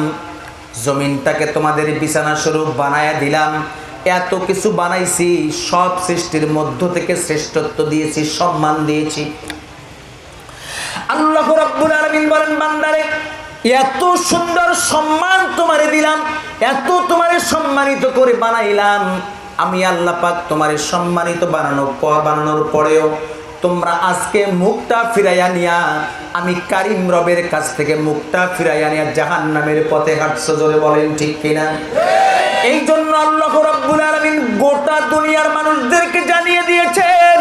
S1: জমিনটাকে তোমাদের বিছানা স্বরূপ বানায়া দিলাম। এত কিছু বানাইছি, সব সৃষ্টির মধ্য থেকে শ্রেষ্ঠত্ব দিয়েছি, সম্মান দিয়েছি। আল্লাহ রাব্বুল আলামিন বলেন, বান্দারে, এত সুন্দর সম্মান তোমারে দিলাম, এত তোমারে সম্মানিত করে বানাইলাম। আমি আল্লাহ পাক তোমারে সম্মানিত বানানোর পরেও তোমরা আজকে মুখটা ফিরাইয়া নিয়া, আমি কারিম রবের কাছ থেকে মুখটা ফিরাইয়া নিয়া জাহান্নামের পথে হাঁটছো। জোরে বলেন ঠিক কিনা? এই জন্য আল্লাহ রাব্বুল আলামিন গোটা দুনিয়ার মানুষদেরকে জানিয়ে দিয়েছেন,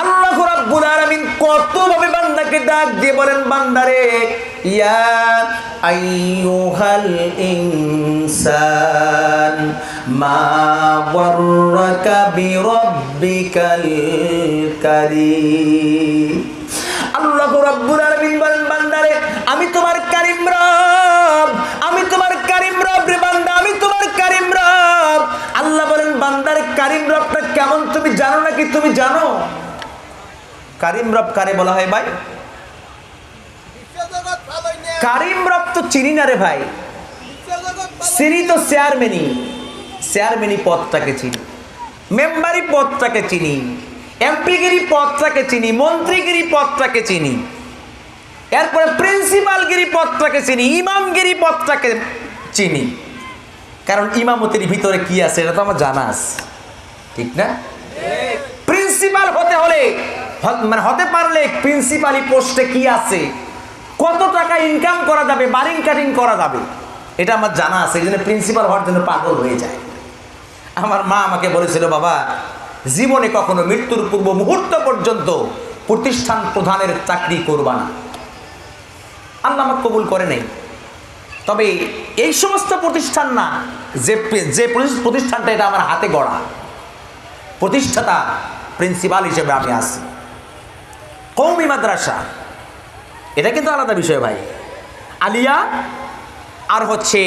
S1: আল্লাহ রাব্বুল আলামিন কতভাবে বান্দাকে ডাক দিয়ে বলেন বান্দারে, ইয়া আইয়ুহাল ইনসান মা গররাকা বিরাব্বিকাল কারীম। আল্লাহ রাব্বুল আলামিন বলেন বান্দারে, আমি তোমার কারীম রব, আমি তোমার কারীম রব রে বান্দা, আমি তোমার কারীম রব। আল্লাহ বলেন বান্দারে, কারীম রবটা কেমন তুমি জানো নাকি? তুমি জানো কারীম রব কারে বলা হয় ভাই? কারীম রব তো চিনি না রে ভাই, চিনি তো চেয়ারম্যানি পদটাকে চিনি, মেম্বারি পদটাকে চিনি, এমপিগিরি পদটাকে চিনি, মন্ত্রীগিরি পদটাকে চিনি, এরপরে প্রিন্সিপালগিরি পদটাকে চিনি, ইমামগিরি পদটাকে চিনি। কারণ ইমামতির ভিতরে কি আছে এটা তো আমার জানা আছে, ঠিক না? প্রিন্সিপাল হতে হলে মানে হতে পারলে প্রিন্সিপালি পোস্টে কি আছে, কত টাকা ইনকাম করা যাবে, বারিং কাটিং করা যাবে, এটা আমার জানা আছে। এই জন্য প্রিন্সিপাল হওয়ার জন্য পাগল হয়ে যায়। আমার মা আমাকে বলেছিল, বাবা জীবনে কখনো মৃত্যুর পূর্ব মুহূর্ত পর্যন্ত প্রতিষ্ঠান প্রধানের চাকরি করবা না। আল্লাহ আমাকে কবুল করে নেই। তবে এই সমস্ত প্রতিষ্ঠান না, যে প্রতিষ্ঠানটা এটা আমার হাতে গড়া, প্রতিষ্ঠাতা প্রিন্সিপাল হিসেবে আমি আছি। কওমি মাদ্রাসা এটা কিন্তু আলাদা বিষয় ভাই। আলিয়া আর হচ্ছে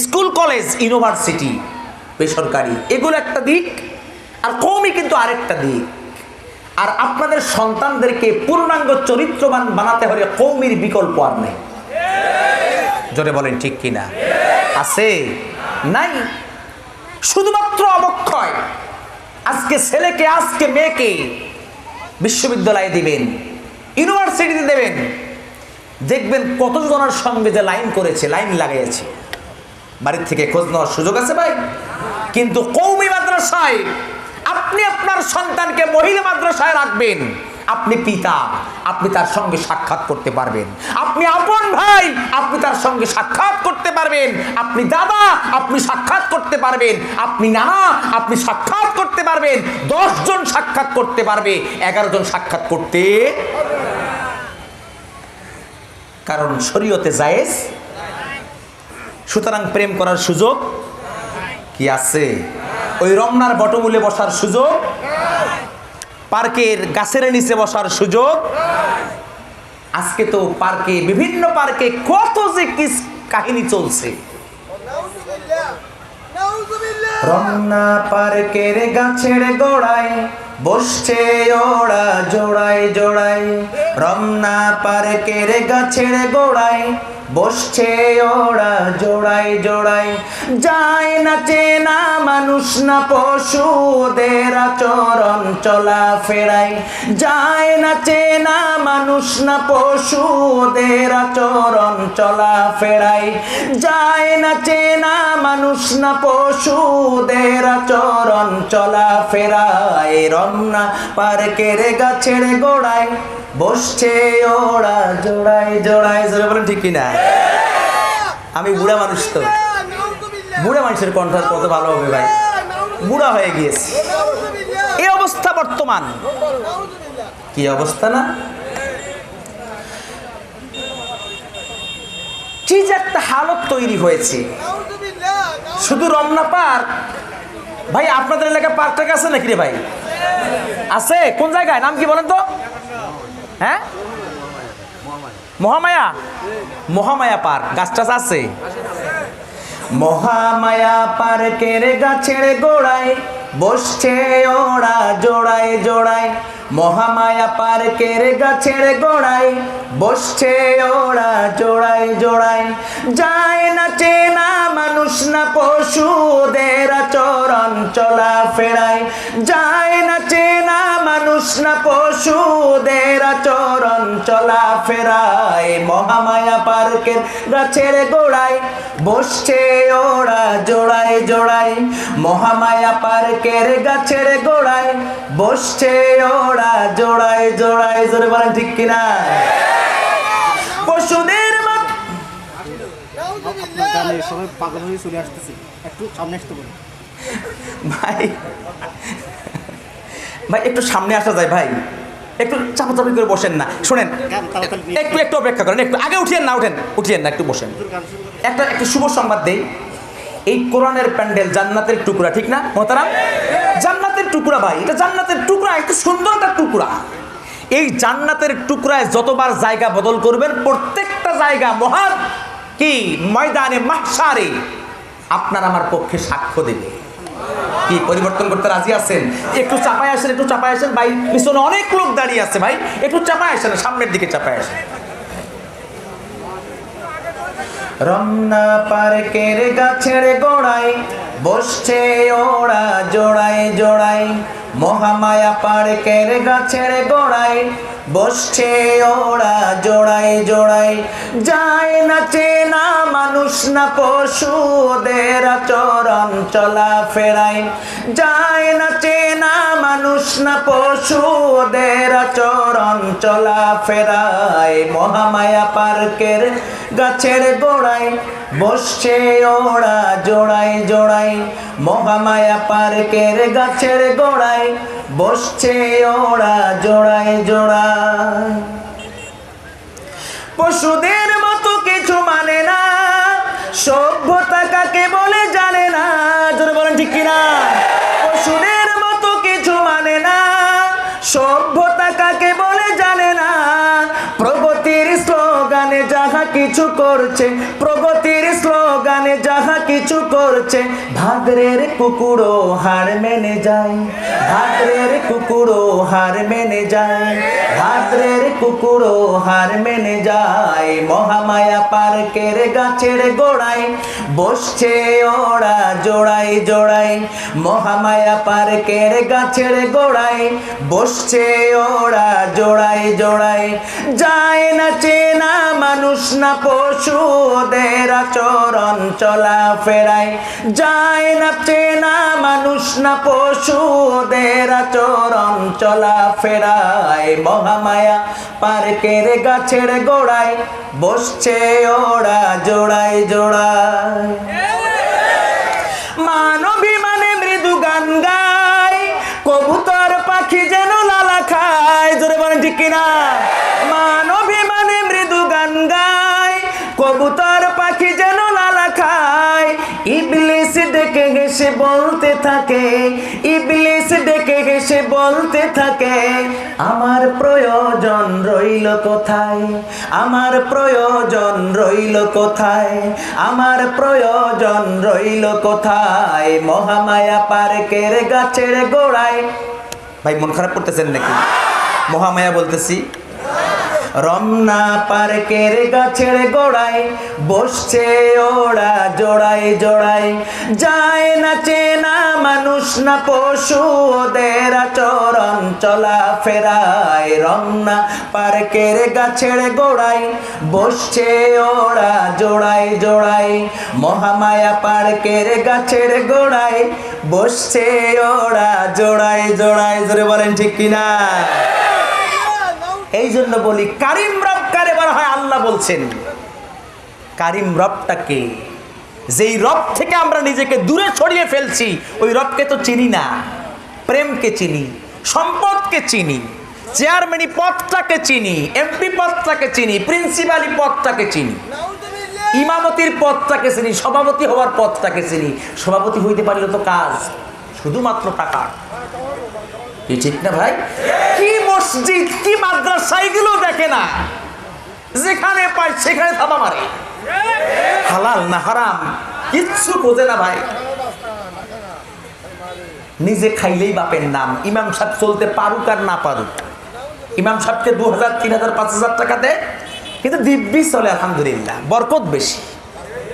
S1: স্কুল কলেজ ইউনিভার্সিটি বেসরকারি, এগুলো একটা দিক, আর কওমি কিন্তু আরেকটা দিক। আর আপনাদের সন্তানদেরকে পূর্ণাঙ্গ চরিত্রবান বানাতে হলে কওমির বিকল্প আর নেই। জোরে বলেন ঠিক কিনা? আছে? নাই। শুধুমাত্র অবক্ষয়। আজকে ছেলেকে, আজকে মেয়েকে বিশ্ববিদ্যালয়ে দিবেন, ইউনিভার্সিটিতে দেবেন, দেখবেন কতজনের সঙ্গে যে লাইন করেছে, লাইন লাগাইছে, বাড়ির থেকে খোঁজ নেওয়ার সুযোগ আছে ভাই। কিন্তু কওমি মাদ্রাসায় আপনি আপনার সন্তানকে মহিলা মাদ্রাসায় রাখবেন, আপনি পিতা, আপনি তার সঙ্গে সাক্ষাৎ করতে পারবেন, আপনি আপন ভাই, আপনি তার সঙ্গে সাক্ষাৎ করতে পারবেন, আপনি দাদা, আপনি সাক্ষাৎ করতে পারবেন, আপনি নানা, আপনি সাক্ষাৎ করতে পারবেন। 10 জন সাক্ষাৎ করতে পারবে, 11 জন সাক্ষাৎ করতে, কারণ শরীয়তে জায়েজ। সুতরাং প্রেম করার সুযোগ কি আছে? ওই রমনার বটমূলে বসার সুযোগ, পার্কের গাছের নিচে বসার সুযোগ। আজকে তো পার্কে, বিভিন্ন পার্কে কত যে কি কাহিনী চলছে। রমনা পার্কের গাছের গোড়ায় বসছে ওরা জোড়ায় জোড়ায়, রমনা পার্কের গাছের গোড়ায় বসছে ওরা জোড়ায় জোড়ায়। যায় না চেনা মানুষ না পশু, ওদের আচরণ চলা ফেরায়। যায় না চেনা মানুষ না পশু, ওদের আচরণ চলা ফেরায়। যায় না চেনা মানুষ না পশু, ওদের আচরণ চলা ফেরায়। রমনা পার্কের গাছের গোড়ায় বসছে ওরা জোড়ায় জোড়ায়। জোরে বলেন ঠিক কিনা? আমি বুড়া মানুষ, তো বুড়া মানুষের কণ্ঠ কত ভালো হবে ভাই, বুড়া হয়ে গিয়েছে। এই অবস্থা বর্তমান, কি অবস্থা না? কি যে একটা হালত তৈরি হয়েছে। শুধু রমনা পার্ক ভাই, আপনাদের এলাকায় পার্কটা আছে নাকি রে ভাই? আছে? কোন জায়গায়, নাম কি বলেন তো? হ্যাঁ, মহামায়া, মহামায়া পার্ক, গাছ টাছ আছে? মহামায়া পার্কের গাছের গোড়ায় বসছে ওরা জোড়ায় জোড়ায়। মহামায়া পার্কের গাছের গোড়ায় বসছে ওরা জোড়ায় জোড়ায়। যায় না চেনা মানুষ না পশু, ওদের আচরণ চলা ফেরায়। যায় না চেনা মানুষ না পশু, ওদের আচরণ চলা ফেরায়। মহামায়া পার্কের গাছের গোড়ায় বসছে ওরা জোড়ায় জোড়ায়। মহামায়া পার্কের গাছের গোড়ায় বসছে ওরা জোড়ায় জোড়ায়। জোরে বলেন ঠিক কিনা? পশুদের পাগল হয়ে চলে আসতেছে, একটু সামনে আসতে বলুন ভাই। ভাই একটু সামনে আসা যায় ভাই, একটু চাপাচাপি করে বসেন না, শোনেন একটু একটু অপেক্ষা করেন, একটু আগে উঠিয়েন না, উঠিয়েন না, একটু বসেন। একটু শুভ সংবাদ দেই, এই কোরআনের প্যান্ডেল জান্নাতের টুকরা, ঠিক না মোহতারাম? জান্নাতের টুকরা ভাই, এটা জান্নাতের টুকরা, একটু সুন্দর একটা টুকরা। এই জান্নাতের টুকরায় যতবার জায়গা বদল করবেন, প্রত্যেকটা জায়গা মহান কি ময়দানে মাহশারে আপনার আমার পক্ষে সাক্ষ্য দেবে। কি পরিবর্তন করতে রাজি আছেন? একটু চাপায় আসেন, একটু চাপায় আসেন ভাই, পিছনে অনেক লোক দাঁড়িয়ে আছে ভাই, একটু চাপায় আসেন, সামনের দিকে চাপায় আসেন। রমনা পার্কের গাছের গোড়ায় বসছে ওরা জোড়ায় জোড়ায়, মহামায়া পার্কের গাছের গোড়ায় বসছে ওরা জোড়ায় জোড়ায়। যায় না চেনা মানুষ না পশু, ওদের আচরণ চলা ফেরায়। যায় না চেনা মানুষ না পশু, ওদের আচরণ চলা ফেরায়। মহামায়া পার্কের গাছের গোড়ায় বসছে ওরা জোড়ায় জোড়ায়, মহামায়া পার্কের গাছের গোড়ায় বসছে ওরা জোড়ায় জোড়ায়। পশুদের মতো কিছু মানে না, সভ্যতা কাকে বলে জানে না, জোরে বলেন ঠিক কিনা? পশুদের মতো কিছু মানে না, সভ্যতা কাকে বলে জানে না। প্রগতির স্লোগানে যাহা কিছু করছে, প্রগতির স্লোগানে যাহা কিছু করছে, ভাদ্রের কুকুরও হার মেনে যায়, ভাদ্রের কুকুরও হার মেনে যায়, ভাদ্রের কুকুরও হার মেনে যায়। মহামায়া পার্কের গাছের গোড়ায় বসছে ওরা জোড়ায় জোড়ায়, মহামায়া পার্কের গাছের গোড়ায় বসছে ওরা জোড়ায় জোড়ায়। যায় না চেনা মানুষ না পশু, ওদের আচরণ চলা ফেরায়। যায় না চেনা মানুষ না পশু, ওদের আচরণ চলা ফেরায়। মহামায়া পার্কের গাছের গোড়ায় বসছে ওরা জোড়ায় জোড়ায়। মানবী মানে মৃদু গান গায়, কবুতর পাখি যেন লালা খায়, জোরে বলেন ঠিক কিনা? মানবী মানে মৃদু গান গায়, কবুতর পাখি যেন লালা খায়। ইবলিস ডেকে হেসে বলতে থাকে, ইবলিস ডেকে হেসে বলতে থাকে, আমার প্রয়োজন রইল কোথায়, আমার প্রয়োজন রইল কোথায়, আমার প্রয়োজন রইল কোথায়। মহামায়া পার্কের গাছের গোড়ায়। ভাই মন খারাপ করতেছেন নাকি? মহামায়া বলতেছি, রমনা পার্কের গাছের গোড়ায় বসছে ওরা জোড়ায় জোড়ায়। যায় না চেনা মানুষ না পশু, ওদের আচরণ চলা ফেরায়। রমনা পার্কের গাছের গোড়ায় বসছে ওরা জোড়ায় জোড়ায়, মহামায়া পার্কের গাছের গোড়ায় বসছে ওরা জোড়ায় জোড়ায়, জোরে বলেন ঠিক কিনা? এই জন্য বলি কারিম রব কারে বলা হয়? আল্লাহ বলছেন কারিম রবটাকে, যেই রব থেকে আমরা নিজেকে দূরে ছড়িয়ে ফেলছি, ওই রবকে তো চিনি না। প্রেমকে চিনি, সম্পদকে চিনি, চেয়ারম্যানি পদটাকে চিনি, এমপি পদটাকে চিনি, প্রিন্সিপালি পদটাকে চিনি, ইমামতির পদটাকে চিনি, সভাপতি হওয়ার পদটাকে চিনি। সভাপতি হইতে পারলে তো কাজ শুধুমাত্র টাকা, ঠিক না ভাই? কি মসজিদ কি মাদ্রাসা এগুলো দেখে না, যেখানে পায় সেখানে থাবা মারে, হালাল না হারাম কিচ্ছু বোঝে না ভাই। নিজে খাইলেই বাপের নাম। ইমাম সাহেব চলতে পারুক আর না পারুক, ইমাম সাহেবকে 2000, 3000, 5000 টাকা দেয়, কিন্তু দিব্যি চলে আলহামদুলিল্লাহ, বরকত বেশি,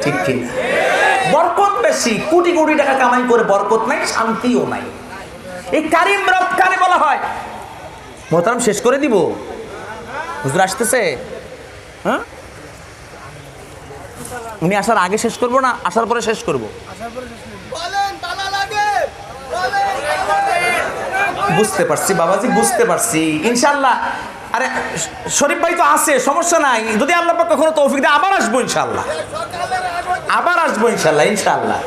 S1: ঠিক ঠিক বরকত বেশি। কোটি কোটি টাকা কামাই করে বরকত নাই, শান্তিও নাই। এই কারিম রব কারে বলা হয়? মোহতারাম শেষ করে দিব, হুজুর আসতেছে। হ্যাঁ, উনি আসার আগে শেষ করবো না আসার পরে শেষ করবো? বুঝতে পারছি বাবাজি, বুঝতে পারছি ইনশাল্লাহ। আরে শরীফ ভাই তো আছে, সমস্যা নাই। যদি আল্লাহ পাক কখনো তৌফিক দেয় আবার আসবো ইনশাল্লাহ, আবার আসবো ইনশাল্লাহ ইনশাল্লাহ।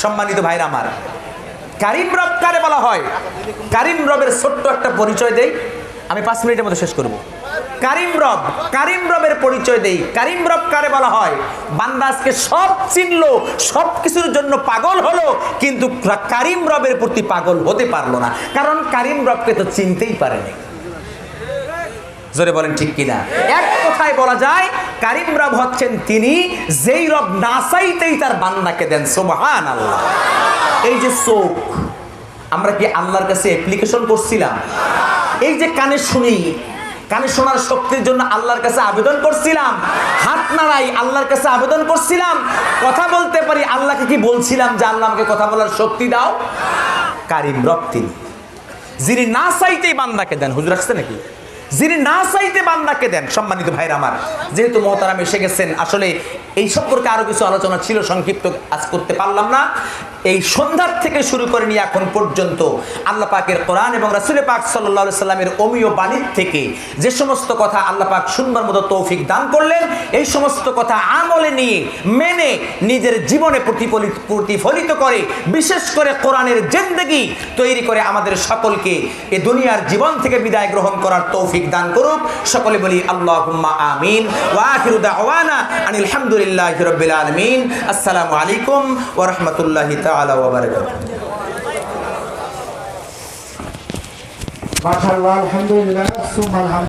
S1: সম্মানিত ভাইরা আমার, কারিম রব কারে বলা হয়? কারিম রবের ছোট্ট একটা পরিচয় দেই, আমি 5 মিনিটের মধ্যে শেষ করব। কারিম রবের পরিচয় দেই। কারিম রব কারে বলা হয়? বান্দা আজকে সব চিনলো, সব কিছুর জন্য পাগল হলো, কিন্তু কারিম রবের প্রতি পাগল হতে পারলো না, কারণ কারিম রবকে তো চিনতেই পারেনি। জোরে বলেন ঠিক কিনা? এক কথায় বলা যায় কারিম রব হচ্ছেন তিনি যেই রব না চাইতেই তার বান্দাকে দেন। সুবহানাল্লাহ। এই যে চোখ, আমরা কি আল্লাহর কাছে অ্যাপ্লিকেশন করছিলাম? এই যে কানে শুনি, কানে শোনার শক্তির জন্য আল্লাহর কাছে আবেদন করছিলাম? হাত নাড়াই, আল্লাহর কাছে আবেদন করছিলাম? কথা বলতে পারি, আল্লাহকে কি বলছিলাম যে আল্লাহ আমাকে কথা বলার শক্তি দাও? কারিম রব তিনি, যিনি না চাইতেই বান্দাকে দেন। হুজুর আসছে নাকি? যিনি না চাইতে বান্দাকে দেন। সম্মানিত ভাইরা আমার, যেহেতু মহতারাম এসে গেছেন, আসলে এই সম্পর্কে আরো কিছু আলোচনা ছিল, সংক্ষিপ্ত আজ করতে পারলাম না। এই সন্ধ্যার থেকে শুরু করে নিয়ে এখন পর্যন্ত আল্লাহ পাকের কোরআন এবং রাসূল পাক সাল্লাল্লাহু আলাইহি সাল্লামের অমীয় বাণী থেকে যে সমস্ত কথা আল্লাহ পাক শুনবার মতো তৌফিক দান করলেন, এই সমস্ত কথা আমলে নিয়ে মেনে নিজের জীবনে প্রতিফলিত করে, বিশেষ করে কোরআনের জিন্দেগি তৈরি করে আমাদের সকলকে এই দুনিয়ার জীবন থেকে বিদায় গ্রহণ করার তৌফিক দান করুক। সকলে বলি আল্লাহুম্মা আমিন। ওয়া আখিরু দাওয়ানা আনিল হামদুলিল্লাহি রাব্বিল আলামিন। আসসালামু আলাইকুম ওয়া রাহমাতুল্লাহি তাআলা ওয়া বারাকাতুহু।
S2: মাশাআল্লাহ, আলহামদুলিল্লাহ, সুবহানাল্লাহ।